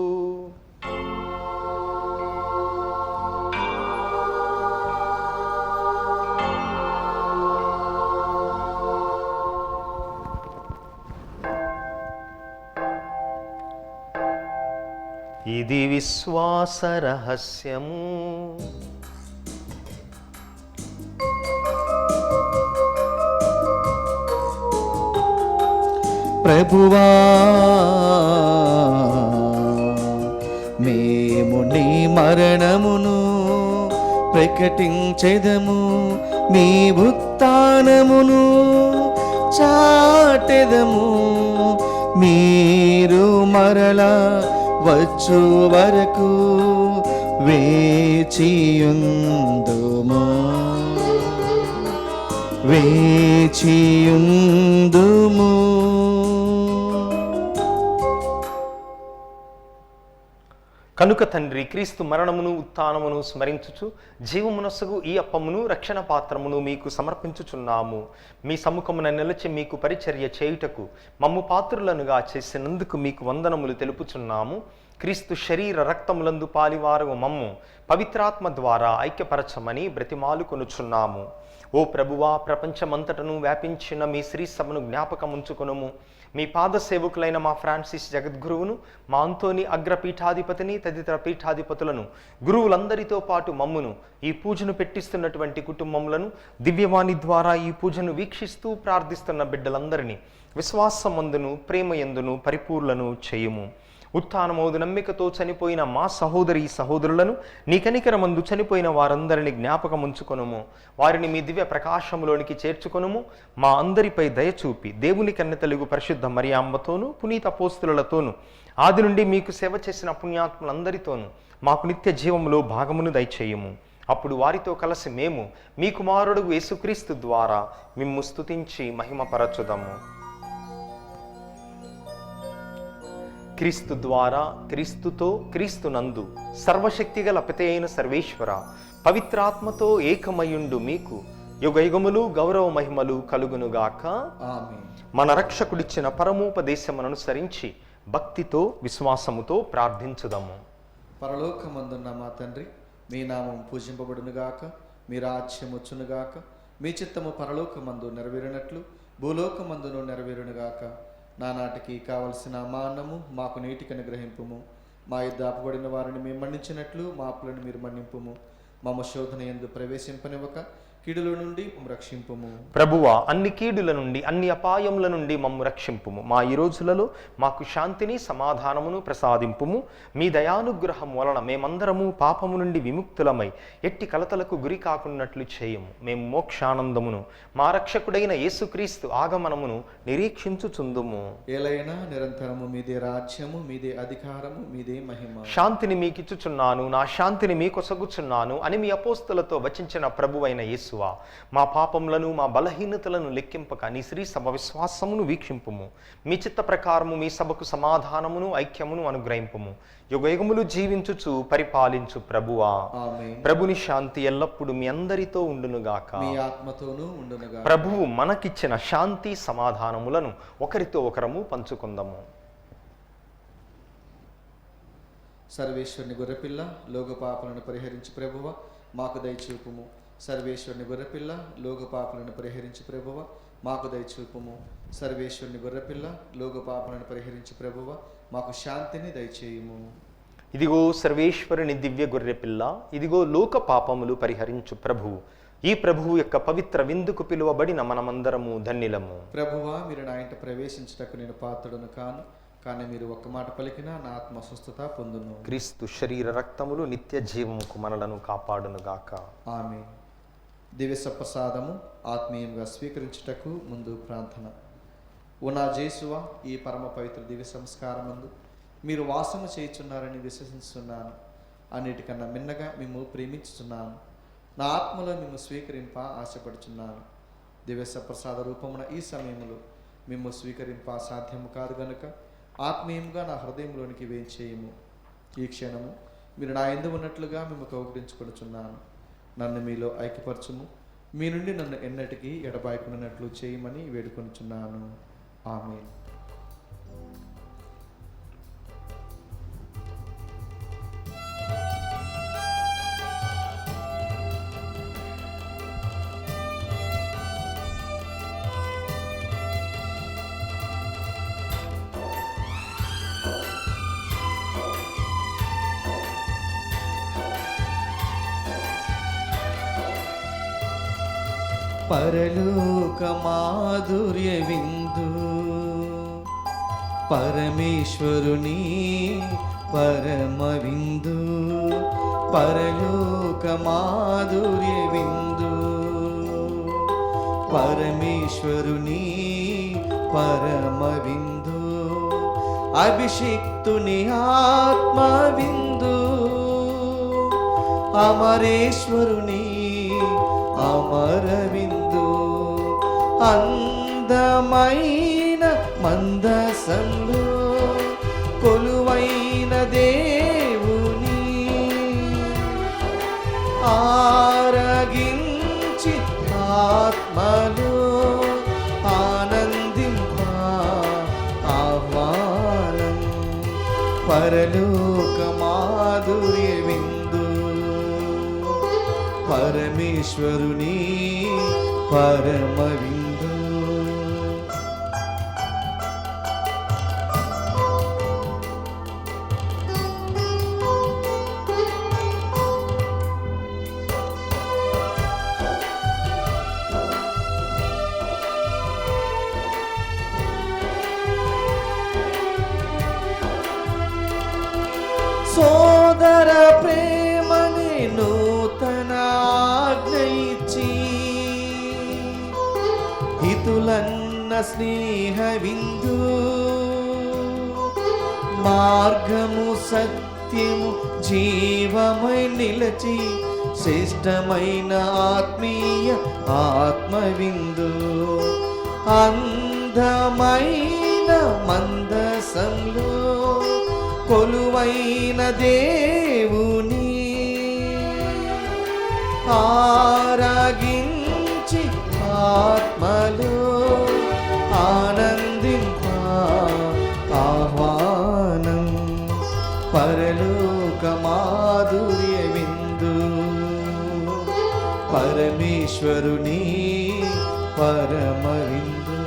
ఇది విశ్వాస రహస్యము. ప్రభువా, మేము నీ మరణమును ప్రకటించెదము, మీ ఉత్థానమును చాటెదము. మీరు మరలా వచ్చు వరకు వేచియుందుము, వేచియుందుము. కనుక తండ్రి, క్రీస్తు మరణమును ఉత్థానమును స్మరించుచు జీవమునొసగు ఈ అప్పమును రక్షణ పాత్రమును మీకు సమర్పించుచున్నాము. మీ సముఖమున నిలిచి మీకు పరిచర్య చేయుటకు మమ్ము పాత్రులనుగా చేసినందుకు మీకు వందనములు తెలుపుచున్నాము. క్రీస్తు శరీర రక్తములందు పాలివారగు మమ్ము పవిత్రాత్మ ద్వారా ఐక్యపరచమని బ్రతిమాలు కొనుచున్నాము. ఓ ప్రభువా, ప్రపంచమంతటను వ్యాపించిన మీ శ్రీ సభను జ్ఞాపకముంచుకొనుము. మీ పాద సేవకులైన మా ఫ్రాన్సిస్ జగద్గురువును, మా అంతోని అగ్రపీఠాధిపతిని, తదితర పీఠాధిపతులను, గురువులందరితో పాటు మమ్మును, ఈ పూజను పెట్టిస్తున్నటువంటి కుటుంబములను, దివ్యవాణి ద్వారా ఈ పూజను వీక్షిస్తూ ప్రార్థిస్తున్న బిడ్డలందరినీ విశ్వాసమందును ప్రేమయందును పరిపూర్ణను చేయుము. ఉత్థానమౌదు నమ్మికతో చనిపోయిన మా సహోదరి సహోదరులను, నీ కనికరమందు చనిపోయిన వారందరినీ జ్ఞాపకముంచుకొనుము. వారిని మీ దివ్య ప్రకాశములోనికి చేర్చుకొనుము. మా అందరిపై దయచూపి దేవుని కన్నెతలుగు పరిశుద్ధ మరియాంబతోనూ పునీత అపోస్తులతోనూ ఆది నుండి మీకు సేవ చేసిన పుణ్యాత్ములందరితోనూ మాకు నిత్య జీవములో భాగమును దయచేయుము. అప్పుడు వారితో కలిసి మేము మీ కుమారుడు యేసుక్రీస్తు ద్వారా మిమ్ము స్తుతించి మహిమపరచుదము. క్రీస్తు ద్వారా, క్రీస్తుతో, క్రీస్తునందు సర్వశక్తిగల పిత అయిన సర్వేశ్వర, పవిత్రాత్మతో ఏకమయుండు మీకు యుగయుగములు గౌరవ మహిమలు కలుగునుగాక. ఆమేన్. మన రక్షకుడిచ్చిన పరమోపదేశమును అనుసరించి భక్తితో విశ్వాసముతో ప్రార్థించుదాము. పరలోకమందున్న మా తండ్రి, మీ నామం పూజింపబడునుగాక, మీ రాజ్యం వచ్చునుగాక, మీ చిత్తము పరలోకమందు నెరవేరినట్లు భూలోకమందును నెరవేరునుగాక. నానాటికి కావలసిన మా అన్నము మాకు నీటికి అనుగ్రహింపుము. మా యుద్ధ అపబడిన వారిని మేము మన్నించినట్లు మా అప్పులను మీరు మన్నింపుము. మమ్మ శోధన యందు ప్రవేశింపనివ్వక కీడుల నుండి రక్షింపుము. ప్రభువా, అన్ని కీడుల నుండి అన్ని అపాయముల నుండి మమ్ము రక్షింపుము. మా ఈ రోజులలో మాకు శాంతిని సమాధానమును ప్రసాదింపుము. మీ దయానుగ్రహం వలన మేమందరము పాపము నుండి విముక్తులమై ఎట్టి కలతలకు గురి కాకున్నట్లు చేయము. మేము మోక్షానందమును మా రక్షకుడైన యేసుక్రీస్తు ఆగమనమును నిరీక్షించుచుందుము. ఏలైనా నిరంతరము మీదే రాజ్యము, మీదే అధికారము, మీదే మహిమ. శాంతిని మీకిచ్చుచున్నాను, నా శాంతిని మీకొసగుచున్నాను అని మీ అపోస్తలతో వచించిన ప్రభువైన యేసు, మా పాపములను మా బలహీనతలను లెక్కింపక నీ శ్రీ సభ విశ్వాసమును వీక్షింపుము. మీ చిత్త ప్రకారము మీ సభకు సమాధానమును ఐక్యమును అనుగ్రహింపుము. యుగయుగములు జీవించుచు పరిపాలించు ప్రభువా. ఆమేన్. ప్రభుని శాంతి ఎల్లప్పుడు మీ అందరితో ఉండునుగాక. మీ ఆత్మతోనూ ఉండునుగాక. ప్రభువు మనకిచ్చిన శాంతి సమాధానములను ఒకరితో ఒకరము పంచుకుందాము. సర్వేశ్వరుని గొర్రెపిల్ల, లోక పాపలను పరిహరించి ప్రభువ మాకు దయచూపుము. సర్వేశ్వరుని గొర్రెపిల్ల, లోక పాపలను పరిహరించి ప్రభువ మాకు దయచూపుము. సర్వేశ్వరుని గొర్రెపిల్ల, లోక పాపలను పరిహరించి ప్రభువ మాకు శాంతిని దయచేయుము. ఇదిగో సర్వేశ్వరుని దివ్య గొర్రెపిల్ల, ఇదిగో లోక పాపములు పరిహరించు ప్రభువు. ఈ ప్రభువు యొక్క పవిత్ర విందుకు పిలువబడిన మనమందరము ధన్యులము. ప్రభువా, మీరు నా ఇంట ప్రవేశించుటకు నేను పాత్రుడను కాను, కానీ మీరు ఒక్క మాట పలికినా నా ఆత్మ స్వస్థత పొందును. క్రీస్తు శరీర రక్తములు నిత్య జీవముకు మనలను కాపాడునుగాక. ఆమేన్. దివ్య సప్రసాదము ఆత్మీయంగా స్వీకరించుటకు ముందు ప్రార్థన. ఓ నా జేసువ, ఈ పరమ పవిత్ర దివ్య సంస్కారమందు మీరు వాసన చేయుచున్నారని విశ్వసిస్తున్నాను. అన్నిటికన్నా మిన్నగా మేము ప్రేమించుచున్నాను. నా ఆత్మలో మేము స్వీకరింప ఆశపడుచున్నాను. దివ్య సప్రసాద రూపమున ఈ సమయంలో మేము స్వీకరింప సాధ్యము కాదు గనుక ఆత్మీయంగా నా హృదయంలోనికి వేయించేయము. ఈ క్షణము మీరు నా యందు ఉన్నట్లుగా మేము కౌగిలించుకొనుచున్నాను. నన్ను మీలో ఐక్యపరచుము. మీ నుండి నన్ను ఎన్నటికీ ఎడబాయకున్నట్లు చేయమని వేడుకొనుచున్నాను. ఆమేన్. పరలోక మాధుర్య విందు, పరమేశ్వరుని పరమ విందు. పరలోక మాధుర్య విందు, పరమేశ్వరుని పరమ విందు. అభిషిక్తుని ఆత్మ విందు, అమరేశ్వరుని అమర విందు. అందమైన మందసంలో కొలువైన దేవుని ఆరగించి ఆత్మలో ఆనందింప ఆహ్వానం. పరలోక మాధుర్య విందు, పరమేశ్వరుని పరమ విందు. సోదర ప్రేమని నూతన ఆజ్ఞ ఇచ్చి, హితులన్న స్నేహ విందు. మార్గము సత్యము జీవమై నిలచి శ్రేష్టమైన ఆత్మీయ ఆత్మ విందు. అందమైన మందసంలో కొలువైన దేవుని ఆరగించి ఆత్మలో ఆనందింప ఆహ్వానం. పరలోక మాధుర్య విందు, పరమేశ్వరుని పరమ విందు.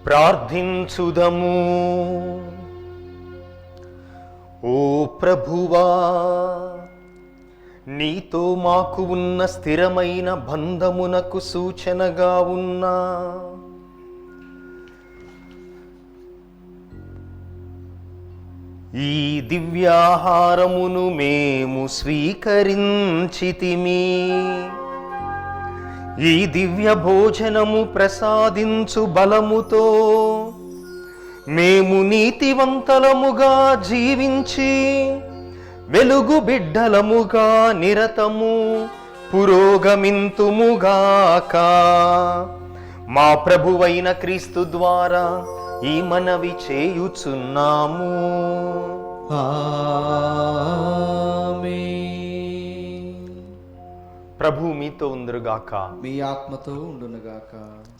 ప్రార్థించుదము. ఓ ప్రభువా, నీతో మాకు ఉన్న స్థిరమైన బంధమునకు సూచనగా ఉన్నా ఈ దివ్యాహారమును మేము స్వీకరించితిమి. ఈ దివ్య భోజనము ప్రసాదించు బలముతో మేము నీతివంతలముగా జీవించి వెలుగు బిడ్డలముగా నిరతము పురోగమింతుముగాక. మా ప్రభువైన క్రీస్తు ద్వారా ఈ మనవి చేయుచున్నాము. ఆమేన్. ప్రభు మీతో ఉందురుగాక, మీ ఆత్మతో ఉండునుగాక.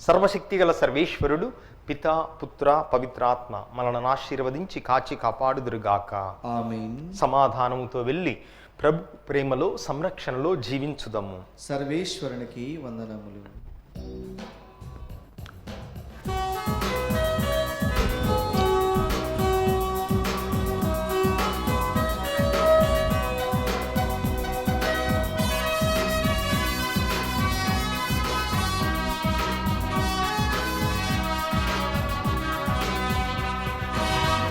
సర్వశక్తిగల సర్వేశ్వరుడు పితా, పుత్ర, పవిత్రాత్మ మనలను ఆశీర్వదించి కాచి కాపాడుదురుగాక. ఆమేన్. సమాధానముతో వెళ్ళి ప్రభు ప్రేమలో సంరక్షణలో జీవించుదము. సర్వేశ్వరునికి వందనములు.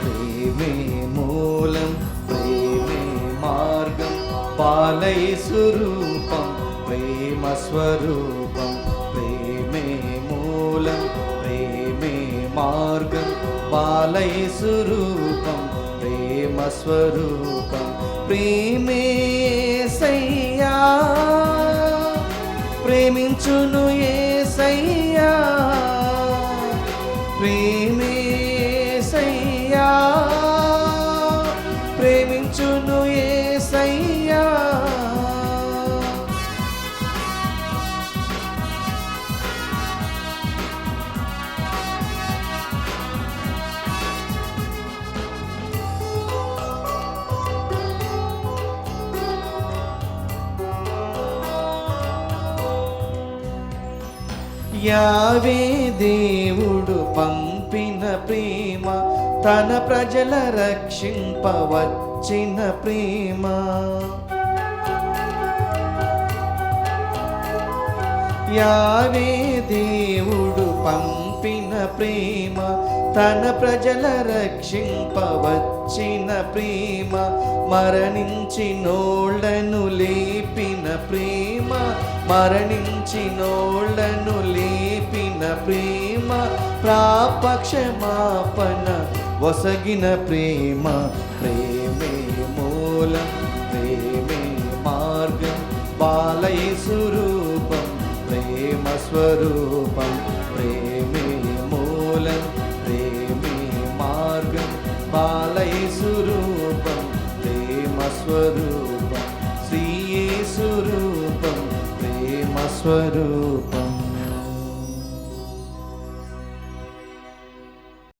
ప్రేమే మూలం, ప్రేమే మార్గం, పాలై స్వరూపం, ప్రేమ స్వరూపం. ప్రేమే మూలం, ప్రేమే మార్గం, పాలై స్వరూపం, ప్రేమ స్వరూపం. ప్రేమే యేసయ్యా, ప్రేమించును యేసయ్యా. ప్రేమే యేసయ్యా, ప్రేమించును యేసయ్యా. యావే దేవుడు పంపిన ప్రేమ, తన ప్రజల రక్షింపవచ్చిన ప్రేమ. యావే దేవుడు పంపిన ప్రేమ, తన ప్రజల రక్షింపవచ్చిన ప్రేమ. మరణించినోళ్లను లేపిన ప్రేమ, మరణించినోళ్లను లేపిన ప్రేమ. ప్రాపక్షమాపణ వసగిన ప్రేమ. ప్రేమే మూలం, ప్రేమే మార్గం, బాలయేసు రూపం, ప్రేమ స్వరూపం. ప్రేమే మూలం, ప్రేమే మార్గం, బాలయేసు రూపం, ప్రేమ స్వరూపం. శ్రీ యేసు రూపం, ప్రేమ స్వరూపం.